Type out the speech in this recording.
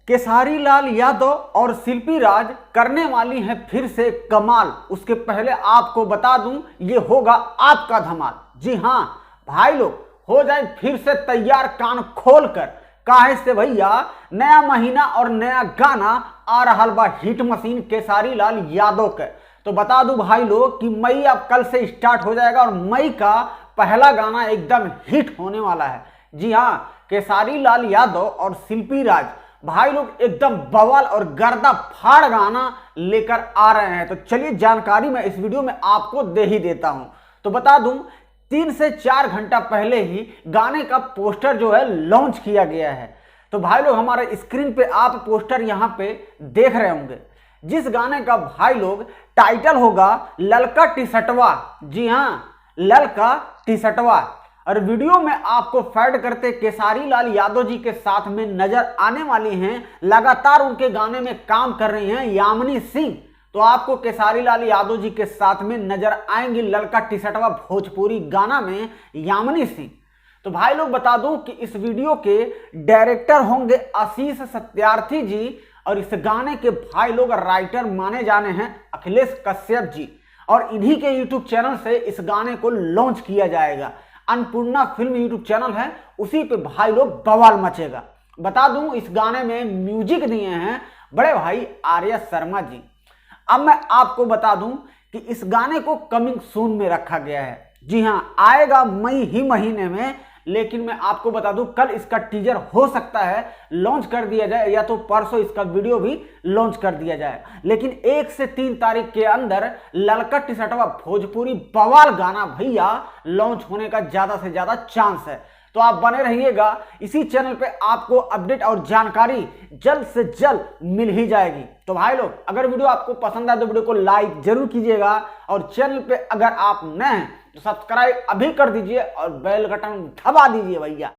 केसारी लाल यादव और शिल्पी राज करने वाली हैं फिर से कमाल। उसके पहले आपको बता दूं, ये होगा आपका धमाल। जी हां भाई लोग, हो जाए फिर से तैयार कान खोल कर। काहे से भैया, नया महीना और नया गाना आ रहा बा हिट मशीन केसारी लाल यादव के। तो बता दूं भाई लोग कि मई अब कल से स्टार्ट हो जाएगा और मई का पहला गाना एकदम हिट होने वाला है। जी हाँ, केसारी लाल यादव और शिल्पी राज भाई लोग एकदम बवाल और गर्दा फाड़ गाना लेकर आ रहे हैं। तो चलिए जानकारी मैं इस वीडियो में आपको दे ही देता हूं। तो बता दूं, 3 से 4 घंटा पहले ही गाने का पोस्टर जो है लॉन्च किया गया है। तो भाई लोग हमारे स्क्रीन पे आप पोस्टर यहां पे देख रहे होंगे, जिस गाने का भाई लोग टाइटल होगा ललका टी-शर्टवा। जी हां, ललका टी-शर्टवा। और वीडियो में आपको फैड करते केसारी लाल यादव जी के साथ में नजर आने वाली हैं, लगातार उनके गाने में काम कर रही हैं यामिनी सिंह। तो आपको केसारी लाल यादव जी के साथ में नजर आएंगी ललका टी-शर्टवा भोजपुरी गाना में यामिनी सिंह। तो भाई लोग बता दूं कि इस वीडियो के डायरेक्टर होंगे आशीष सत्यार्थी जी, और इस गाने के भाई लोग राइटर माने जाने हैं अखिलेश कश्यप जी। और इन्हीं के यूट्यूब चैनल से इस गाने को लॉन्च किया जाएगा। अन्नपूर्णा फिल्म यूट्यूब चैनल है, उसी पे भाई लोग बवाल मचेगा। बता दूं, इस गाने में म्यूजिक दिए हैं बड़े भाई आर्या शर्मा जी। अब मैं आपको बता दूं कि इस गाने को कमिंग सून में रखा गया है। जी हां, आएगा मई ही महीने में। लेकिन मैं आपको बता दूं, कल इसका टीजर हो सकता है लॉन्च कर दिया जाए, या तो परसों इसका वीडियो भी लॉन्च कर दिया जाए। लेकिन 1 से 3 तारीख के अंदर ललका टी-शर्टवा भोजपुरी बवाल गाना भैया लॉन्च होने का ज्यादा से ज्यादा चांस है। तो आप बने रहिएगा इसी चैनल पे, आपको अपडेट और जानकारी जल्द से जल्द मिल ही जाएगी। तो भाई लोग, अगर वीडियो आपको पसंद आए तो वीडियो को लाइक जरूर कीजिएगा, और चैनल पे अगर आप नए हैं तो सब्सक्राइब अभी कर दीजिए और बेल बटन दबा दीजिए भैया।